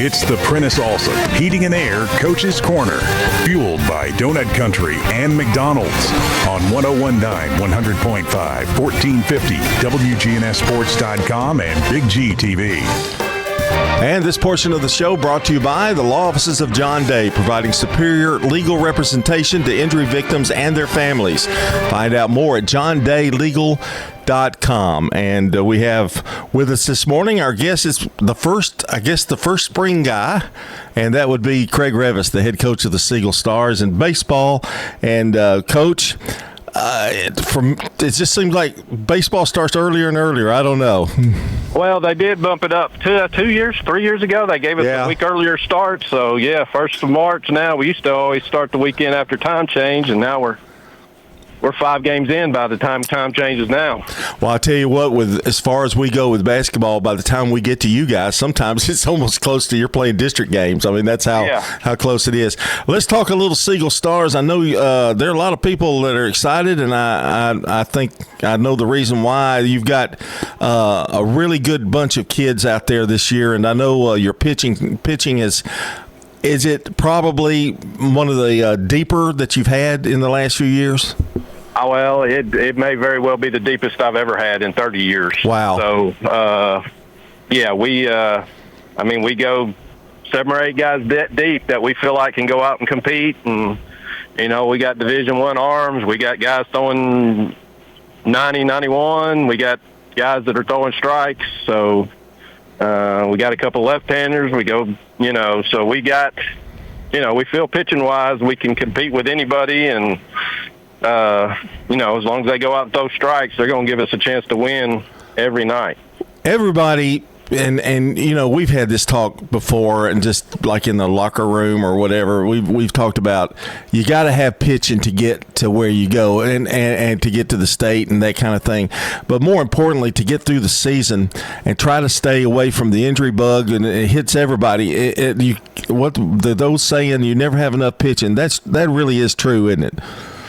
It's the Prentice Allsup Heating and Air Coach's Corner, fueled by Donut Country and McDonald's on 101.9, 100.5, 1450, WGNSSports.com, and Big G TV. And this portion of the show brought to you by the Law Offices of John Day, providing superior legal representation to injury victims and their families. Find out more at johndaylegal.com. And we have with us this morning, our guest is the first spring guy, and that would be Craig Revis, the head coach of the Siegel Stars in baseball. And Coach, it just seems like baseball starts earlier and earlier. I don't know. Well, they did bump it up 3 years ago. They gave us a week earlier start. So, 1st of March now. We used to always start the weekend after time change, and now we're 5 games in by the time changes now. Well, I tell you what, as far as we go with basketball, by the time we get to you guys, sometimes it's almost close to you're playing district games. I mean, that's how close it is. Let's talk a little Siegel Stars. I know there are a lot of people that are excited, and I think I know the reason why. You've got a really good bunch of kids out there this year, and I know your pitching is it probably one of the deeper that you've had in the last few years? Oh, well, it may very well be the deepest I've ever had in 30 years. Wow. So, we go 7 or 8 guys that deep that we feel like can go out and compete. And, we got Division I arms. We got guys throwing 90, 91. We got guys that are throwing strikes. So, we got a couple left-handers. We go, so we got, we feel pitching-wise we can compete with anybody. And, as long as they go out and throw strikes, they're going to give us a chance to win every night. Everybody, and we've had this talk before, and just like in the locker room or whatever, we've talked about you got to have pitching to get to where you go and to get to the state and that kind of thing. But more importantly, to get through the season and try to stay away from the injury bug, and it hits everybody. Those saying you never have enough pitching, that really is true, isn't it?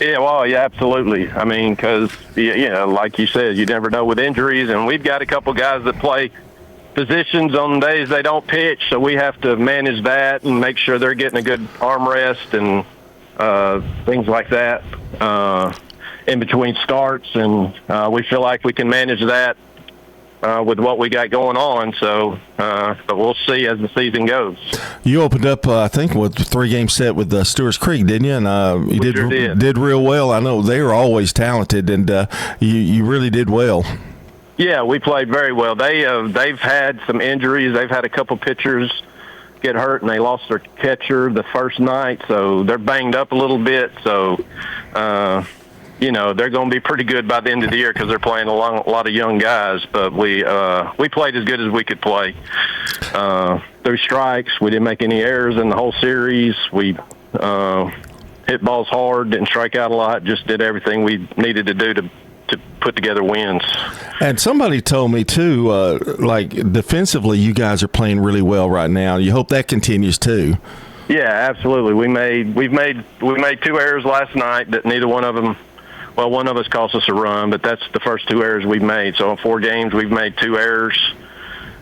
Yeah, well, yeah, absolutely. I mean, because, like you said, you never know with injuries, and we've got a couple guys that play positions on days they don't pitch, so we have to manage that and make sure they're getting a good arm rest and things like that in between starts, and we feel like we can manage that with what we got going on. So, but we'll see as the season goes. You opened up, I think, with a 3-game set with Stewart's Creek, didn't you? And you did real well. I know they were always talented, and you really did well. Yeah, we played very well. They've had some injuries. They've had a couple pitchers get hurt, and they lost their catcher the first night, so they're banged up a little bit. So, they're going to be pretty good by the end of the year because they're playing a lot of young guys. But we played as good as we could play. Through strikes, we didn't make any errors in the whole series. We hit balls hard, didn't strike out a lot, just did everything we needed to do to put together wins. And somebody told me too, defensively, you guys are playing really well right now. You hope that continues too. Yeah, absolutely. We made 2 errors last night that neither one of them. Well, one of us cost us a run, but that's the first 2 errors we've made. So in 4 games, we've made 2 errors.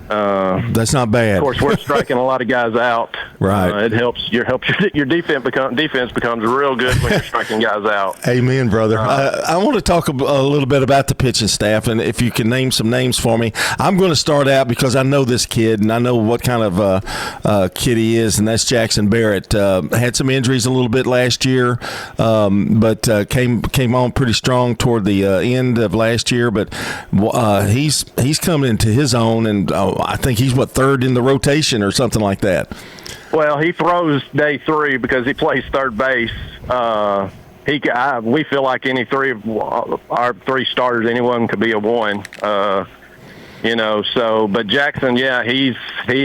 That's not bad. Of course, we're striking a lot of guys out. Right. It helps. Your defense becomes real good when you're striking guys out. Amen, brother. I want to talk a little bit about the pitching staff, and if you can name some names for me. I'm going to start out because I know this kid, and I know what kind of kid he is, and that's Jackson Barrett. Had some injuries a little bit last year, but came on pretty strong toward the end of last year. But he's coming into his own, and I think he's, 3rd in the rotation or something like that. Well, he throws day 3 because he plays third base. We feel like any 3 of our 3 starters, anyone could be a 1. But Jackson, he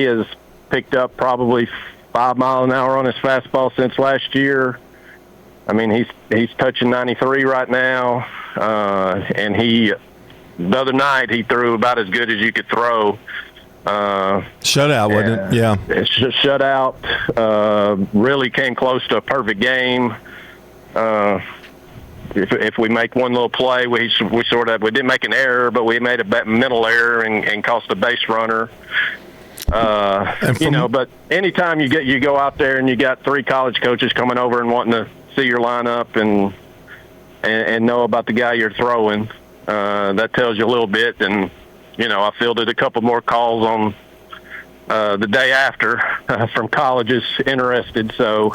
has picked up probably 5 miles an hour on his fastball since last year. I mean, he's touching 93 right now, and the other night he threw about as good as you could throw. Shutout, wasn't it? Yeah. It's just shutout. Really came close to a perfect game. If we make one little play, we didn't make an error, but we made a mental error and cost a base runner. But anytime you go out there and you got 3 college coaches coming over and wanting to see your lineup and know about the guy you're throwing, that tells you a little bit. And, I fielded a couple more calls on the day after from colleges interested. So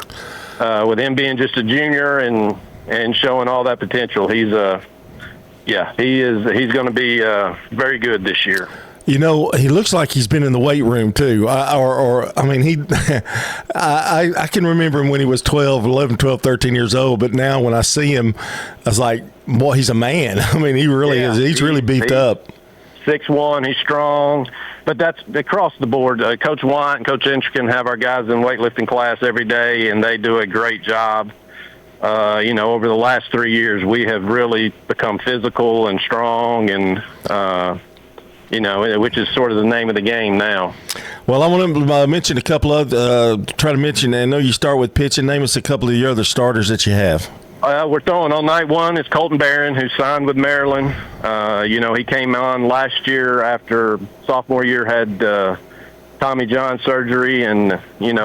with him being just a junior and showing all that potential, he's going to be very good this year. He looks like he's been in the weight room too. I can remember him when he was 11, 12, 13 years old, but now when I see him, I was like, boy, he's a man. I mean, he really is. He's really beefed up. 6'1", he's strong, but that's across the board. Coach White and Coach Intrican have our guys in weightlifting class every day, and they do a great job. Over the last 3 years, we have really become physical and strong and, which is sort of the name of the game now. Well, I want to mention a couple of, I know you start with pitching. Name us a couple of your other starters that you have. We're throwing on night one is Colton Barron, who signed with Maryland. He came on last year after sophomore year, had Tommy John surgery and,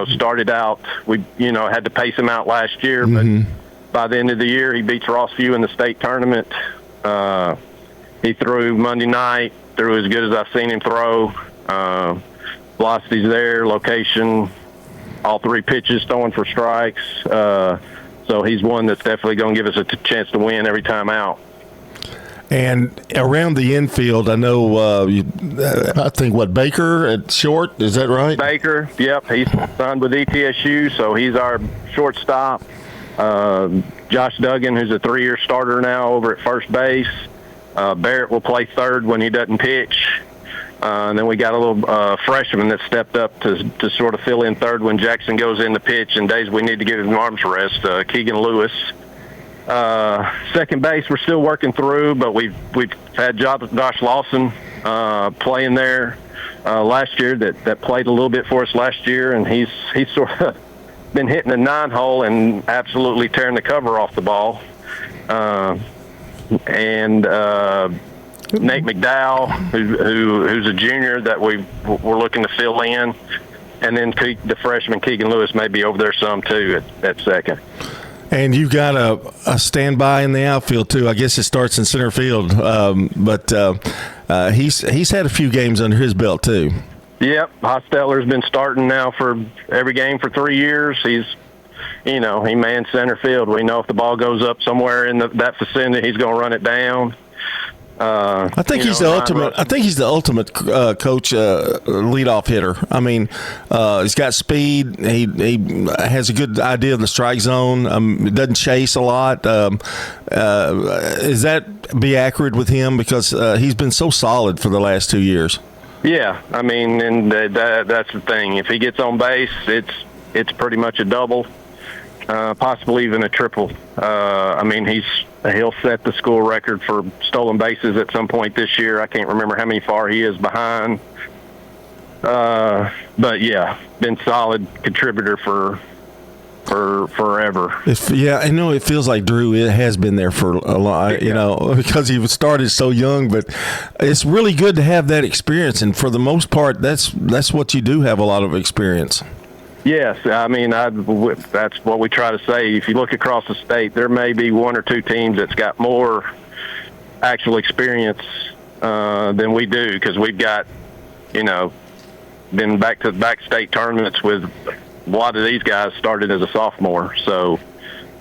started out. We, had to pace him out last year, but by the end of the year, he beats Ross Few in the state tournament. He threw Monday night, threw as good as I've seen him throw. Velocity's there, location, all 3 pitches throwing for strikes. So he's one that's definitely going to give us a chance to win every time out. And around the infield, I know, I think, Baker at short, is that right? Baker, yep. He's signed with ETSU, so he's our shortstop. Josh Duggan, who's a 3-year starter now over at first base. Barrett will play third when he doesn't pitch. And then we got a little freshman that stepped up to sort of fill in third when Jackson goes in to pitch, and days we need to give him arms rest. Keegan Lewis. Second base, we're still working through, but we've had Josh Lawson playing there last year that played a little bit for us last year, and he's sort of been hitting the 9-hole and absolutely tearing the cover off the ball. Nate McDowell, who's a junior that we're looking to fill in, and then the freshman Keegan Lewis may be over there some too at second. And you've got a standby in the outfield too. I guess it starts in center field, but he's had a few games under his belt too. Yep, Hosteller's been starting now for every game for 3 years. He mans center field. We know if the ball goes up somewhere in that vicinity, he's going to run it down. I think he's the ultimate. I think he's the ultimate coach leadoff hitter. I mean, he's got speed. He has a good idea of the strike zone. Doesn't chase a lot. Is that be accurate with him because he's been so solid for the last 2 years? Yeah, I mean, and that's the thing. If he gets on base, it's pretty much a double, possibly even a triple. I mean, he'll set the school record for stolen bases at some point this year. I can't remember how many far he is behind. But yeah, been solid contributor for forever. I know it feels like Drew has been there for a lot, because he started so young, but it's really good to have that experience. And for the most part, that's what you do have a lot of experience. Yes, I mean, that's what we try to say. If you look across the state, there may be 1 or 2 teams that's got more actual experience than we do because we've got, been back state tournaments with a lot of these guys started as a sophomore. So,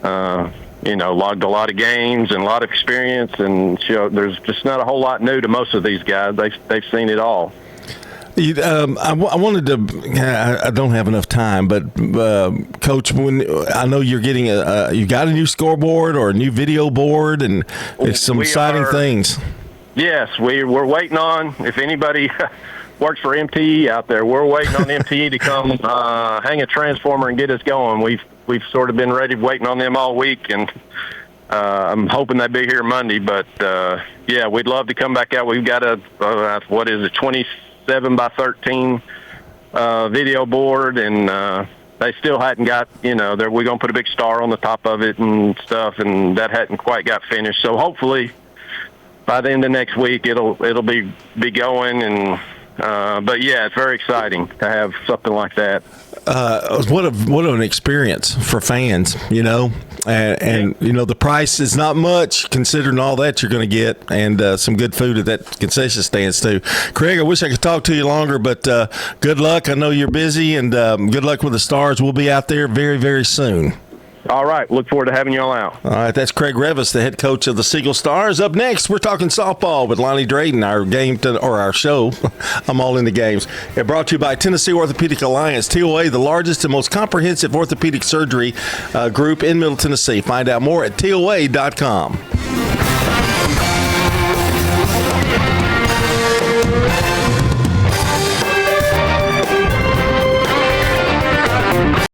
logged a lot of games and a lot of experience, and there's just not a whole lot new to most of these guys. They've seen it all. I wanted to. I don't have enough time, but Coach, when I know you're getting you got a new scoreboard or a new video board, and it's some exciting things. Yes, we're waiting on. If anybody works for MTE out there, we're waiting on MTE to come hang a transformer and get us going. We've sort of been ready, waiting on them all week, and I'm hoping they'll be here Monday. But we'd love to come back out. We've got a 27 by 13 video board, and they still hadn't got, we're going to put a big star on the top of it and stuff, and that hadn't quite got finished. So hopefully by the end of next week, it'll be going, and But yeah, it's very exciting to have something like that. What an experience for fans, and the price is not much considering all that you're going to get, and some good food at that concession stands too. Craig, I wish I could talk to you longer, but good luck. I know you're busy, and good luck with the Stars. We'll be out there very, very soon. All right. Look forward to having you all out. All right. That's Craig Revis, the head coach of the Siegel Stars. Up next, we're talking softball with Lonnie Drayton, our show. I'm all in the games. It brought to you by Tennessee Orthopedic Alliance, TOA, the largest and most comprehensive orthopedic surgery group in Middle Tennessee. Find out more at TOA.com.